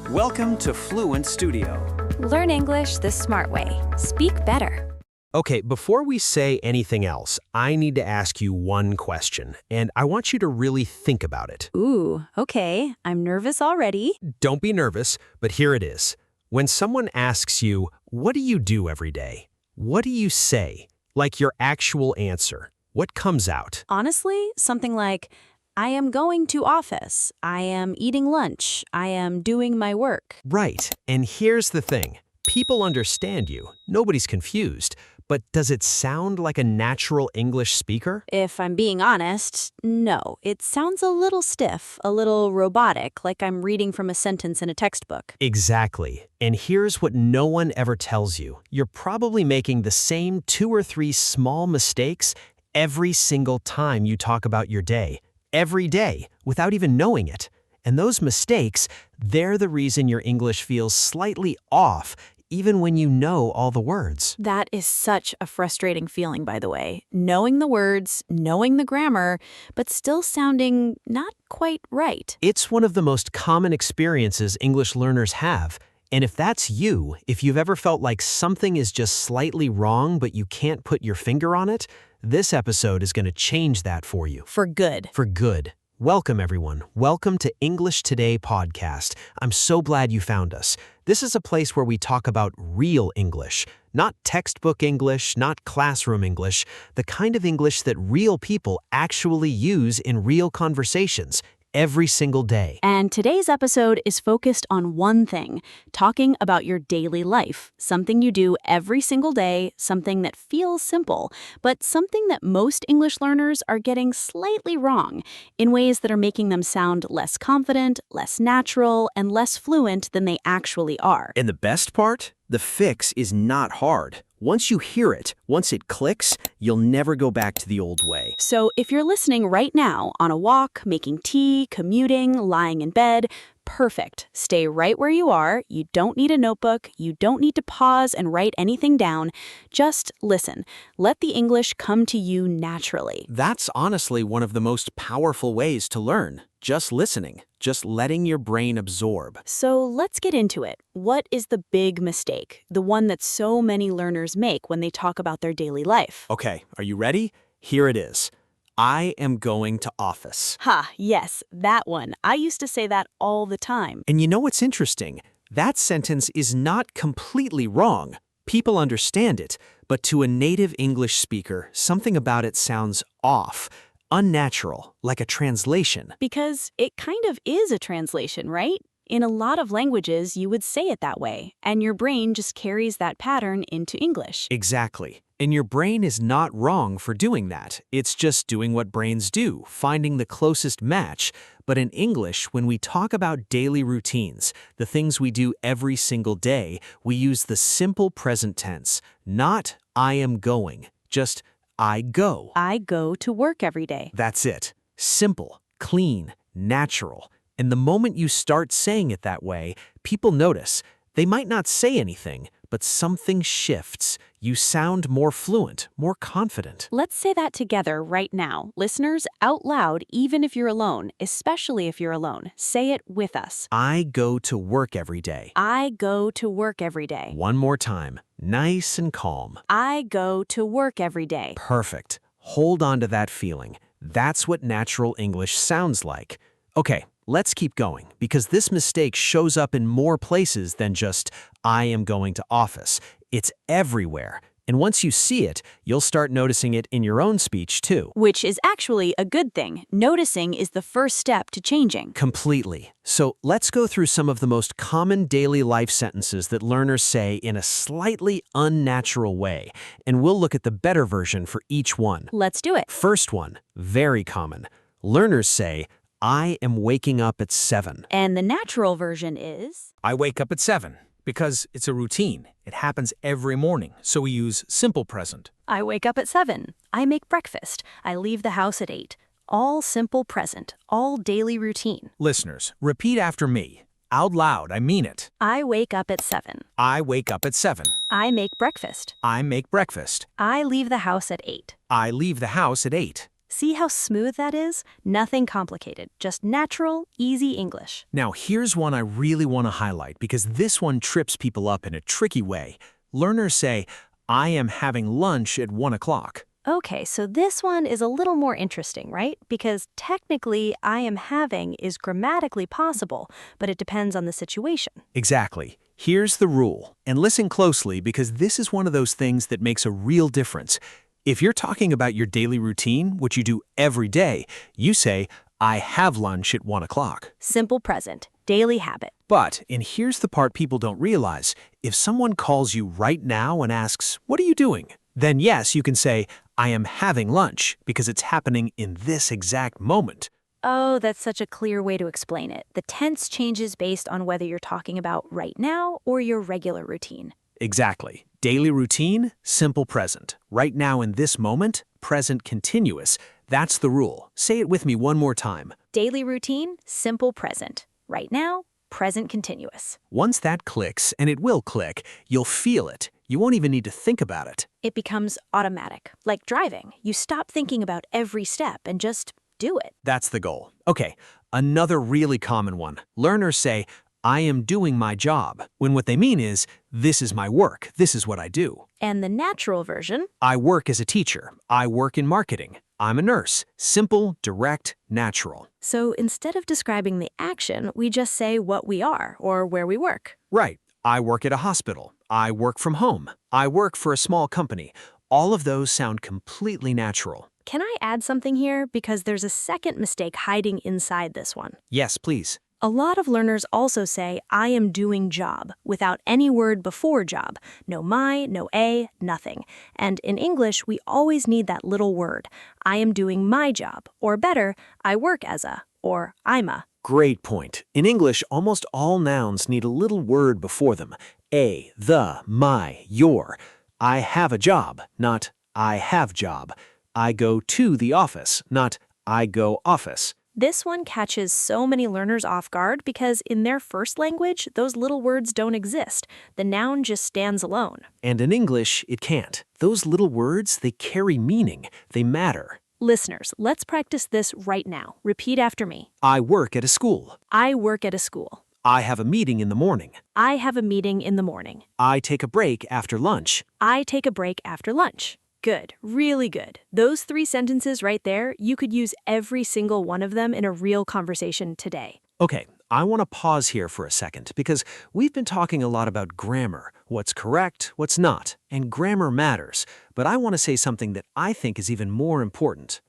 Welcome to Fluent Studio. Learn English the smart way. Speak better. Okay, before we say anything else, I need to ask you one question, and I want you to really think about it. Ooh, okay. I'm nervous already. Don't be nervous, but here it is. When someone asks you, what do you do every day? What do you say? Like your actual answer. What comes out? Honestly, something like, I am going to office. I am eating lunch. I am doing my work. Right, and here's the thing. People understand you. Nobody's confused. But does it sound like a natural English speaker? If I'm being honest, no. It sounds a little stiff, a little robotic, like I'm reading from a sentence in a textbook. Exactly. And here's what no one ever tells you. You're probably making the same 2 or 3 small mistakes every single time you talk about your day. Every day, without even knowing it. And those mistakes, they're the reason your English feels slightly off, even when you know all the words. That is such a frustrating feeling, by the way. Knowing the words, knowing the grammar, but still sounding not quite right. It's one of the most common experiences English learners have. And if that's you, if you've ever felt like something is just slightly wrong but you can't put your finger on it, this episode is going to change that for you. For good. For good. Welcome, everyone. Welcome to English Today podcast. I'm so glad you found us. This is a place where we talk about real English, not textbook English, not classroom English, the kind of English that real people actually use in real conversations every single day. And today's episode is focused on one thing, talking about your daily life, something you do every single day, something that feels simple, but something that most English learners are getting slightly wrong in ways that are making them sound less confident, less natural, and less fluent than they actually are. And the best part? The fix is not hard. Once you hear it, once it clicks, you'll never go back to the old way. So if you're listening right now, on a walk, making tea, commuting, lying in bed, perfect. Stay right where you are. You don't need a notebook. You don't need to pause and write anything down. Just listen. Let the English come to you naturally. That's honestly one of the most powerful ways to learn. Just listening, just letting your brain absorb. So let's get into it. What is the big mistake? The one that so many learners make when they talk about their daily life? Okay, are you ready? Here it is. I am going to office. Ha, yes, that one. I used to say that all the time. And you know what's interesting? That sentence is not completely wrong. People understand it, but to a native English speaker, something about it sounds off. Unnatural, like a translation. Because it kind of is a translation, right? In a lot of languages, you would say it that way, and your brain just carries that pattern into English. Exactly. And your brain is not wrong for doing that. It's just doing what brains do, finding the closest match. But in English, when we talk about daily routines, the things we do every single day, we use the simple present tense, not I am going, just I go. I go to work every day. That's it. Simple, clean, natural. And the moment you start saying it that way, people notice. They might not say anything, but something shifts. You sound more fluent, more confident. Let's say that together right now. Listeners, out loud, even if you're alone, especially if you're alone. Say it with us. I go to work every day. I go to work every day. One more time. Nice and calm. I go to work every day. Perfect. Hold on to that feeling. That's what natural English sounds like. Okay, let's keep going, because this mistake shows up in more places than just, I am going to office. It's everywhere. And once you see it, you'll start noticing it in your own speech too. Which is actually a good thing. Noticing is the first step to changing. Completely. So let's go through some of the most common daily life sentences that learners say in a slightly unnatural way. And we'll look at the better version for each one. Let's do it. First one, very common. Learners say, I am waking up at 7. And the natural version is? I wake up at 7 because it's a routine. It happens every morning, so we use simple present. I wake up at 7. I make breakfast. I leave the house at 8. All simple present, all daily routine. Listeners, repeat after me. Out loud, I mean it. I wake up at 7. I wake up at 7. I make breakfast. I make breakfast. I leave the house at 8. I leave the house at 8. See how smooth that is? Nothing complicated, just natural, easy English. Now, here's one I really want to highlight because this one trips people up in a tricky way. Learners say, I am having lunch at 1 o'clock. Okay, so this one is a little more interesting, right? Because technically, I am having is grammatically possible, but it depends on the situation. Exactly. Here's the rule, and listen closely because this is one of those things that makes a real difference. If you're talking about your daily routine, which you do every day, you say, I have lunch at 1 o'clock. Simple present, daily habit. But, and here's the part people don't realize, if someone calls you right now and asks, what are you doing? Then yes, you can say, I am having lunch, because it's happening in this exact moment. Oh, that's such a clear way to explain it. The tense changes based on whether you're talking about right now or your regular routine. Exactly. Daily routine, simple present. Right now in this moment, present continuous. That's the rule. Say it with me one more time. Daily routine, simple present. Right now, present continuous. Once that clicks, and it will click, you'll feel it. You won't even need to think about it. It becomes automatic, like driving. You stop thinking about every step and just do it. That's the goal. Okay, another really common one. Learners say, I am doing my job, when what they mean is, this is my work, this is what I do. And the natural version? I work as a teacher. I work in marketing. I'm a nurse. Simple, direct, natural. So instead of describing the action, we just say what we are or where we work. Right. I work at a hospital. I work from home. I work for a small company. All of those sound completely natural. Can I add something here? Because there's a second mistake hiding inside this one. Yes, please. A lot of learners also say, I am doing job, without any word before job. No my, no a, nothing. And in English, we always need that little word. I am doing my job. Or better, I work as a, or I'm a. Great point. In English, almost all nouns need a little word before them. A, the, my, your. I have a job, not I have job. I go to the office, not I go office. This one catches so many learners off guard because in their first language, those little words don't exist. The noun just stands alone. And in English, it can't. Those little words, they carry meaning. They matter. Listeners, let's practice this right now. Repeat after me. I work at a school. I work at a school. I have a meeting in the morning. I have a meeting in the morning. I take a break after lunch. I take a break after lunch. Good, really good. Those 3 sentences right there, you could use every single one of them in a real conversation today. Okay, I want to pause here for a second because we've been talking a lot about grammar, what's correct, what's not, and grammar matters. But I want to say something that I think is even more important.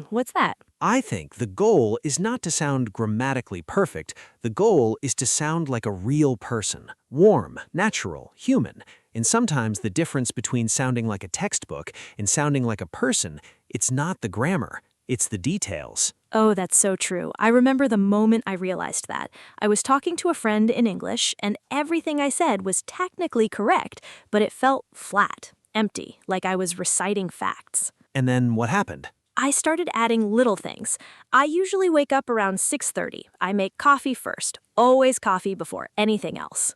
What's that? I think the goal is not to sound grammatically perfect. The goal is to sound like a real person, warm, natural, human. And sometimes the difference between sounding like a textbook and sounding like a person, it's not the grammar, it's the details. Oh, that's so true. I remember the moment I realized that. I was talking to a friend in English, and everything I said was technically correct, but it felt flat, empty, like I was reciting facts. And then what happened? I started adding little things. I usually wake up around 6:30. I make coffee first, always coffee before anything else.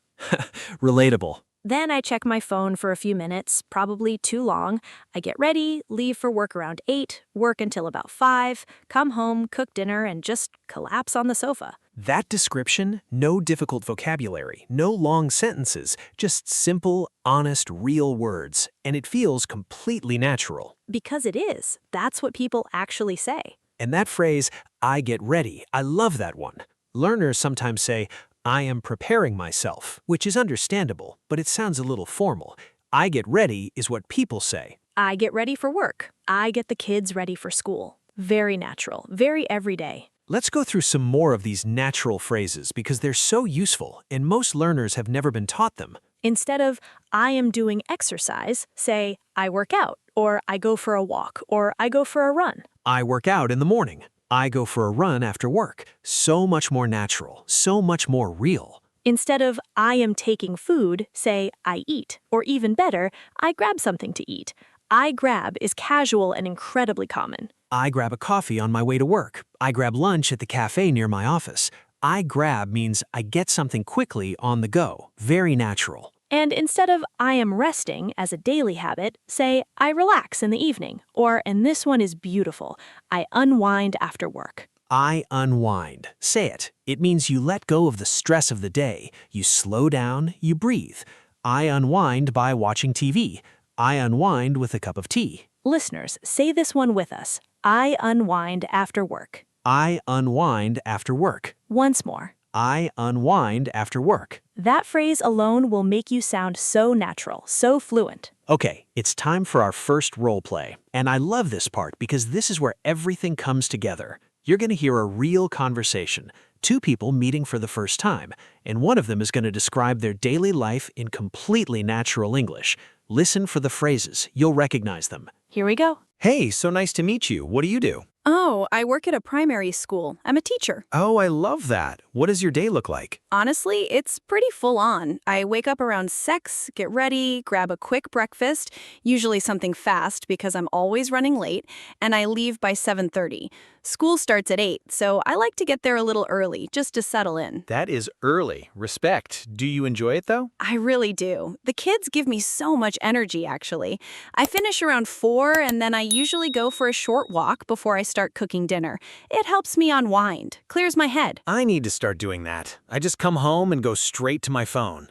Relatable. Then I check my phone for a few minutes, probably too long. I get ready, leave for work around 8, work until about 5, come home, cook dinner, and just collapse on the sofa. That description, no difficult vocabulary, no long sentences, just simple, honest, real words, and it feels completely natural. Because it is. That's what people actually say. And that phrase, I get ready, I love that one. Learners sometimes say, I am preparing myself, which is understandable, but it sounds a little formal. I get ready is what people say. I get ready for work. I get the kids ready for school. Very natural, very everyday. Let's go through some more of these natural phrases because they're so useful and most learners have never been taught them. Instead of, I am doing exercise, say, I work out, or I go for a walk, or I go for a run. I work out in the morning. I go for a run after work. So much more natural, so much more real. Instead of, I am taking food, say, I eat, or even better, I grab something to eat. I grab is casual and incredibly common. I grab a coffee on my way to work. I grab lunch at the cafe near my office. I grab means I get something quickly on the go. Very natural. And instead of I am resting as a daily habit, say I relax in the evening. Or, and this one is beautiful, I unwind after work. I unwind. Say it. It means you let go of the stress of the day. You slow down, you breathe. I unwind by watching TV. I unwind with a cup of tea. Listeners, say this one with us. I unwind after work. I unwind after work. Once more. I unwind after work. That phrase alone will make you sound so natural, so fluent. Okay, it's time for our first role play. And I love this part because this is where everything comes together. You're going to hear a real conversation, two people meeting for the first time, and one of them is going to describe their daily life in completely natural English. Listen for the phrases. You'll recognize them. Here we go. Hey, so nice to meet you. What do you do? Oh, I work at a primary school. I'm a teacher. Oh, I love that. What does your day look like? Honestly, it's pretty full on. I wake up around 6, get ready, grab a quick breakfast, usually something fast because I'm always running late, and I leave by 7:30. School starts at 8, so I like to get there a little early just to settle in. That is early. Respect. Do you enjoy it, though? I really do. The kids give me so much energy, actually. I finish around 4, and then I usually go for a short walk before I start cooking dinner. It helps me unwind, clears my head. I need to start doing that. I just come home and go straight to my phone.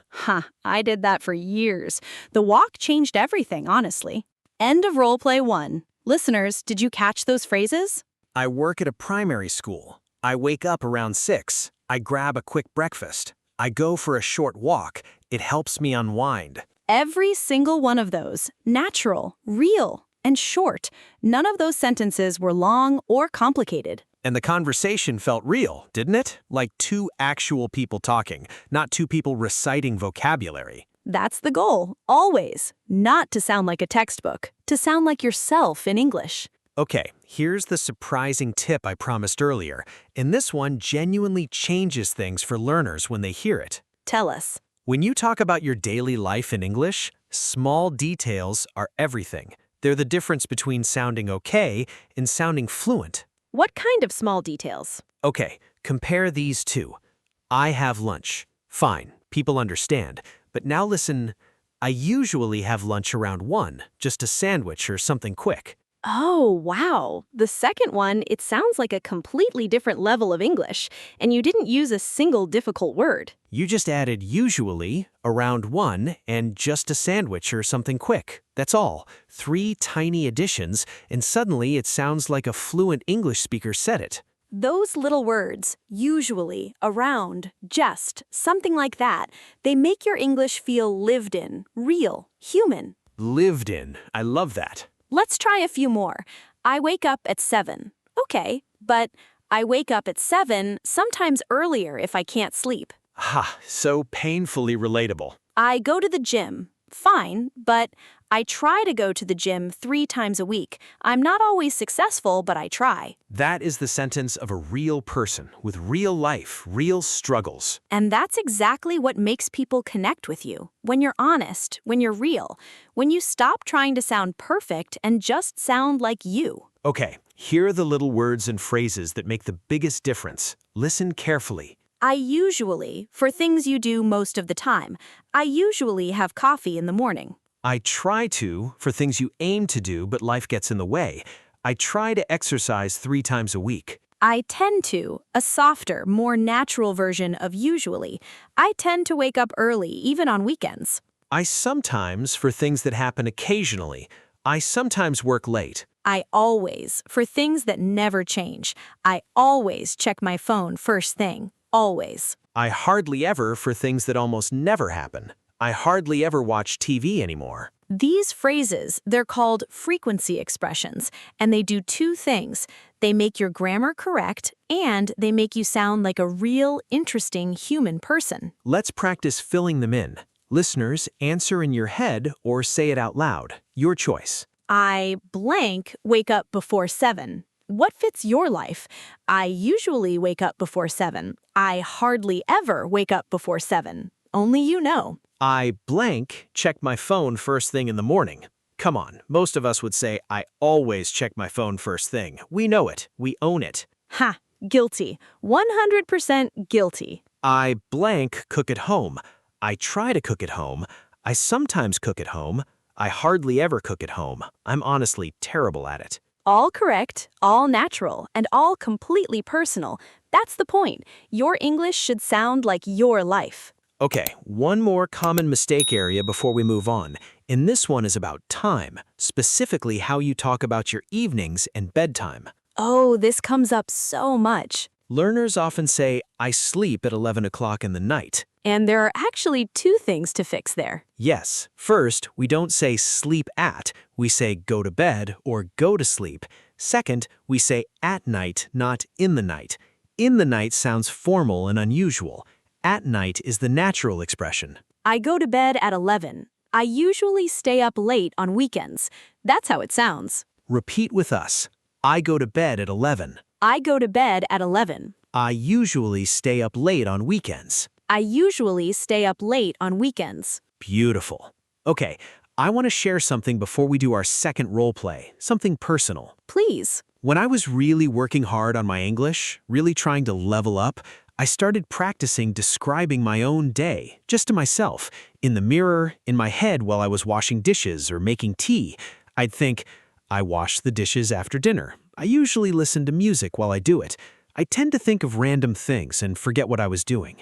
I did that for years. The walk changed everything, honestly. End of role play 1. Listeners, did you catch those phrases? I work at a primary school. I wake up around 6. I grab a quick breakfast. I go for a short walk. It helps me unwind. Every single one of those. Natural, real, and short. None of those sentences were long or complicated. And the conversation felt real, didn't it? Like two actual people talking, not two people reciting vocabulary. That's the goal, always. Not to sound like a textbook, to sound like yourself in English. Okay, here's the surprising tip I promised earlier, and this one genuinely changes things for learners when they hear it. Tell us. When you talk about your daily life in English, small details are everything. They're the difference between sounding okay and sounding fluent. What kind of small details? Okay, compare these two. I have lunch. Fine, people understand. But now listen, I usually have lunch around 1, just a sandwich or something quick. Oh, wow. The second one, it sounds like a completely different level of English, and you didn't use a single difficult word. You just added usually, around 1, and just a sandwich or something quick. That's all. 3 tiny additions, and suddenly it sounds like a fluent English speaker said it. Those little words, usually, around, just, something like that, they make your English feel lived in, real, human. Lived in. I love that. Let's try a few more. I wake up at 7. Okay, but I wake up at 7, sometimes earlier if I can't sleep. Ha, so painfully relatable. I go to the gym. Fine, but I try to go to the gym 3 times a week. I'm not always successful, but I try. That is the sentence of a real person with real life, real struggles. And that's exactly what makes people connect with you. When you're honest, when you're real, when you stop trying to sound perfect and just sound like you. Okay, here are the little words and phrases that make the biggest difference. Listen carefully. I usually, for things you do most of the time, I usually have coffee in the morning. I try to, for things you aim to do but life gets in the way. I try to exercise 3 times a week. I tend to, a softer, more natural version of usually. I tend to wake up early, even on weekends. I sometimes, for things that happen occasionally. I sometimes work late. I always, for things that never change. I always check my phone first thing. Always. I hardly ever, for things that almost never happen. I hardly ever watch TV anymore. These phrases, they're called frequency expressions, and they do 2 things. They make your grammar correct, and they make you sound like a real, interesting human person. Let's practice filling them in. Listeners, answer in your head or say it out loud. Your choice. I blank wake up before 7. What fits your life? I usually wake up before 7. I hardly ever wake up before 7. Only you know. I blank check my phone first thing in the morning. Come on, most of us would say I always check my phone first thing. We know it. We own it. Ha, guilty. 100% guilty. I blank cook at home. I try to cook at home. I sometimes cook at home. I hardly ever cook at home. I'm honestly terrible at it. All correct, all natural, and all completely personal. That's the point. Your English should sound like your life. Okay, one more common mistake area before we move on. And this one is about time, specifically how you talk about your evenings and bedtime. Oh, this comes up so much. Learners often say, I sleep at 11 o'clock in the night. And there are actually two things to fix there. Yes, first, we don't say sleep at, we say go to bed or go to sleep. Second, we say at night, not in the night. In the night sounds formal and unusual. At night is the natural expression. I go to bed at 11. I usually stay up late on weekends. That's how it sounds. Repeat with us. I go to bed at 11. I go to bed at 11. I usually stay up late on weekends. I usually stay up late on weekends. Beautiful. Okay, I want to share something before we do our second role play, something personal. Please. When I was really working hard on my English, really trying to level up, I started practicing describing my own day, just to myself, in the mirror, in my head while I was washing dishes or making tea. I'd think, I wash the dishes after dinner. I usually listen to music while I do it. I tend to think of random things and forget what I was doing.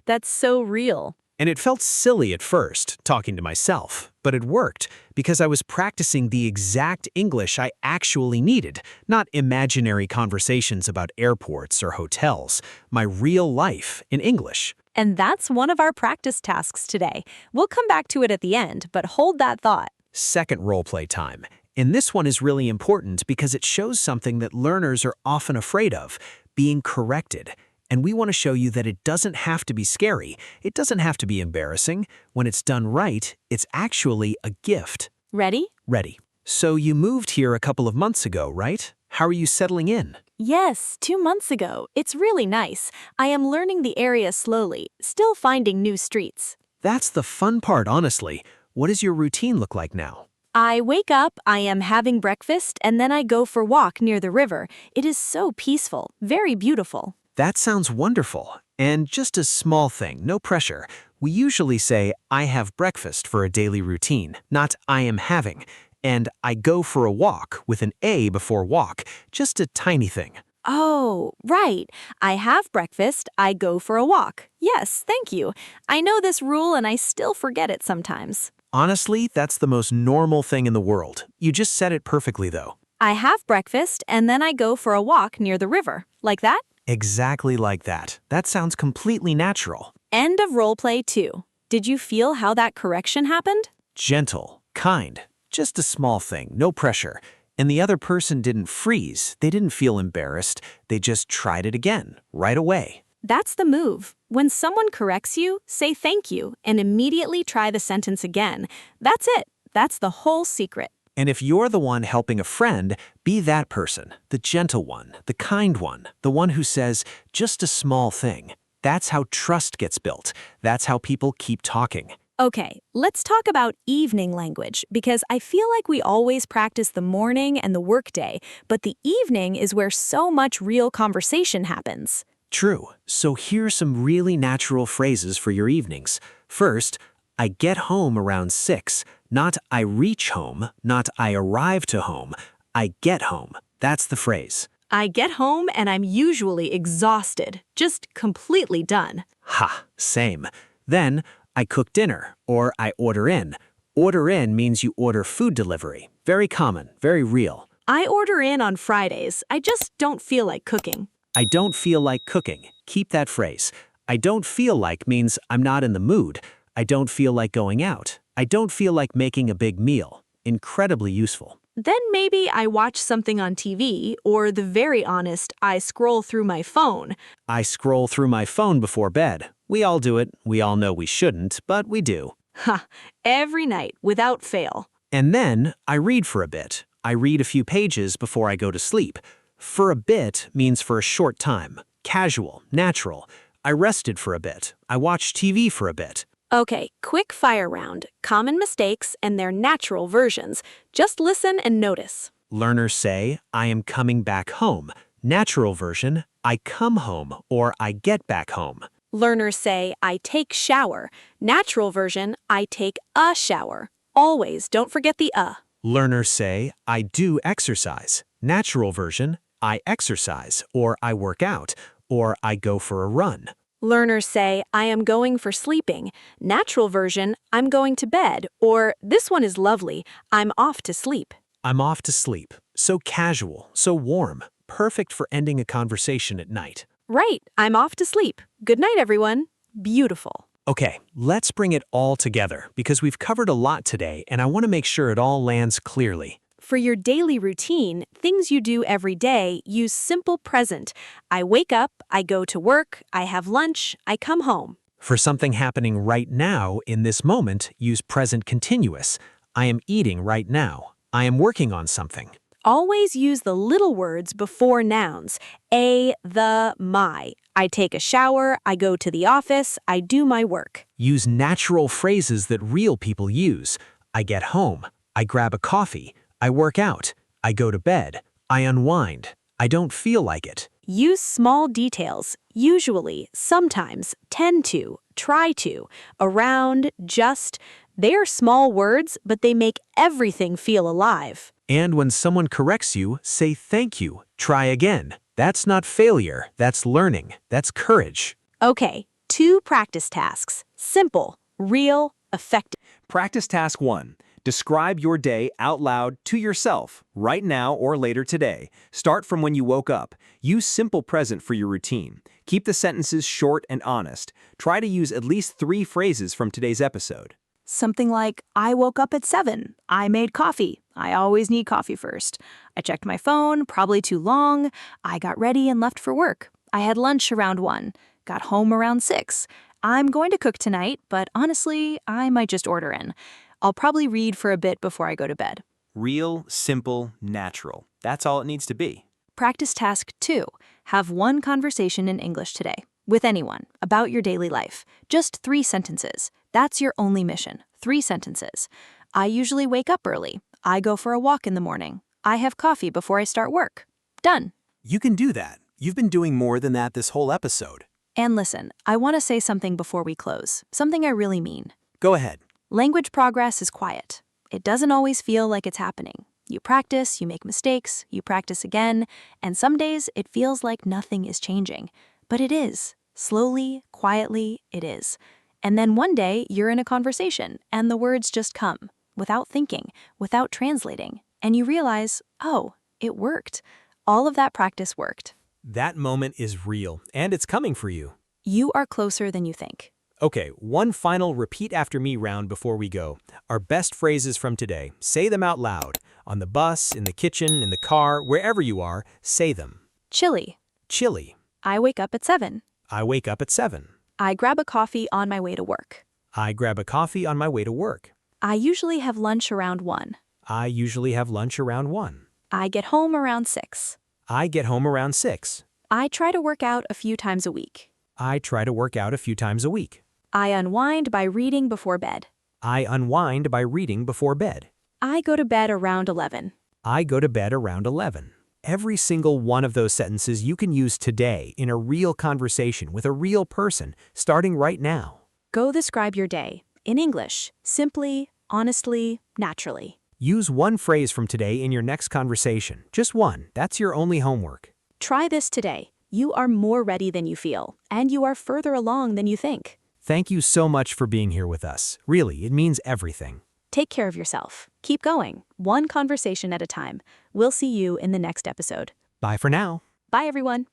That's so real. And it felt silly at first, talking to myself, but it worked because I was practicing the exact English I actually needed, not imaginary conversations about airports or hotels, my real life in English. And that's one of our practice tasks today. We'll come back to it at the end, but hold that thought. Second role play time. And this one is really important because it shows something that learners are often afraid of, being corrected. And we want to show you that it doesn't have to be scary. It doesn't have to be embarrassing. When it's done right, it's actually a gift. Ready? Ready. So you moved here a couple of months ago, right? How are you settling in? Yes, 2 months ago. It's really nice. I am learning the area slowly, still finding new streets. That's the fun part, honestly. What does your routine look like now? I wake up, I am having breakfast, and then I go for a walk near the river. It is so peaceful, very beautiful. That sounds wonderful. And just a small thing, no pressure. We usually say, I have breakfast for a daily routine, not I am having. And I go for a walk with an A before walk, just a tiny thing. Oh, right. I have breakfast, I go for a walk. Yes, thank you. I know this rule and I still forget it sometimes. Honestly, that's the most normal thing in the world. You just said it perfectly, though. I have breakfast and then I go for a walk near the river. Like that? Exactly like that. That sounds completely natural. End of role play 2. Did you feel how that correction happened? Gentle, kind, just a small thing, no pressure. And the other person didn't freeze. They didn't feel embarrassed. They just tried it again, right away. That's the move. When someone corrects you, say thank you and immediately try the sentence again. That's it. That's the whole secret. And if you're the one helping a friend, be that person, the gentle one, the kind one, the one who says, just a small thing. That's how trust gets built. That's how people keep talking. Okay, let's talk about evening language because I feel like we always practice the morning and the workday, but the evening is where so much real conversation happens. True. So here's some really natural phrases for your evenings. First, I get home around 6. Not I reach home, not I arrive to home. I get home. That's the phrase. I get home and I'm usually exhausted, just completely done. Ha, same. Then, I cook dinner, or I order in. Order in means you order food delivery. Very common, very real. I order in on Fridays. I just don't feel like cooking. I don't feel like cooking. Keep that phrase. I don't feel like means I'm not in the mood. I don't feel like going out. I don't feel like making a big meal. Incredibly useful. Then maybe I watch something on TV, or the very honest, I scroll through my phone. I scroll through my phone before bed. We all do it. We all know we shouldn't, but we do. Ha, every night, without fail. And then I read for a bit. I read a few pages before I go to sleep. For a bit means for a short time. Casual, natural. I rested for a bit. I watched TV for a bit. Okay, quick fire round. Common mistakes and their natural versions. Just listen and notice. Learners say, I am coming back home. Natural version, I come home or I get back home. Learners say, I take shower. Natural version, I take a shower. Always don't forget the a. Learners say, I do exercise. Natural version, I exercise, or I work out, or I go for a run. Learners say, I am going for sleeping. Natural version, I'm going to bed, or this one is lovely, I'm off to sleep. I'm off to sleep. So casual, so warm, perfect for ending a conversation at night. Right, I'm off to sleep. Good night, everyone. Beautiful. Okay, let's bring it all together because we've covered a lot today and I want to make sure it all lands clearly. For your daily routine, things you do every day, use simple present. I wake up, I go to work, I have lunch, I come home. For something happening right now, in this moment, use present continuous. I am eating right now. I am working on something. Always use the little words before nouns. A, the, my. I take a shower, I go to the office, I do my work. Use natural phrases that real people use. I get home. I grab a coffee. I work out. I go to bed. I unwind. I don't feel like it. Use small details. Usually, sometimes, tend to, try to, around, just. They are small words, but they make everything feel alive. And when someone corrects you, say thank you. Try again. That's not failure. That's learning. That's courage. Okay, 2 practice tasks. Simple, real, effective. Practice task 1. Describe your day out loud to yourself, right now or later today. Start from when you woke up. Use simple present for your routine. Keep the sentences short and honest. Try to use at least 3 phrases from today's episode. Something like, I woke up at 7. I made coffee. I always need coffee first. I checked my phone, probably too long. I got ready and left for work. I had lunch around 1. Got home around 6. I'm going to cook tonight, but honestly, I might just order in. I'll probably read for a bit before I go to bed. Real, simple, natural. That's all it needs to be. Practice task 2. Have 1 conversation in English today, with anyone, about your daily life. Just 3 sentences. That's your only mission. 3 sentences. I usually wake up early. I go for a walk in the morning. I have coffee before I start work. Done. You can do that. You've been doing more than that this whole episode. And listen, I want to say something before we close. Something I really mean. Go ahead. Language progress is quiet. It doesn't always feel like it's happening. You practice, you make mistakes, you practice again, and some days it feels like nothing is changing. But it is. Slowly, quietly, it is. And then one day you're in a conversation and the words just come, without thinking, without translating, and you realize, oh, it worked. All of that practice worked. That moment is real, and it's coming for you. You are closer than you think. Okay, one final repeat after me round before we go. Our best phrases from today. Say them out loud. On the bus, in the kitchen, in the car, wherever you are, say them. Chilly. Chilly. I wake up at 7. I wake up at 7. I grab a coffee on my way to work. I grab a coffee on my way to work. I usually have lunch around 1. I usually have lunch around 1. I get home around 6. I get home around 6. I try to work out a few times a week. I try to work out a few times a week. I unwind by reading before bed. I unwind by reading before bed. I go to bed around 11. I go to bed around 11. Every single one of those sentences you can use today in a real conversation with a real person, starting right now. Go describe your day, in English, simply, honestly, naturally. Use one phrase from today in your next conversation. Just one. That's your only homework. Try this today. You are more ready than you feel, and you are further along than you think. Thank you so much for being here with us. Really, it means everything. Take care of yourself. Keep going, one conversation at a time. We'll see you in the next episode. Bye for now. Bye, everyone.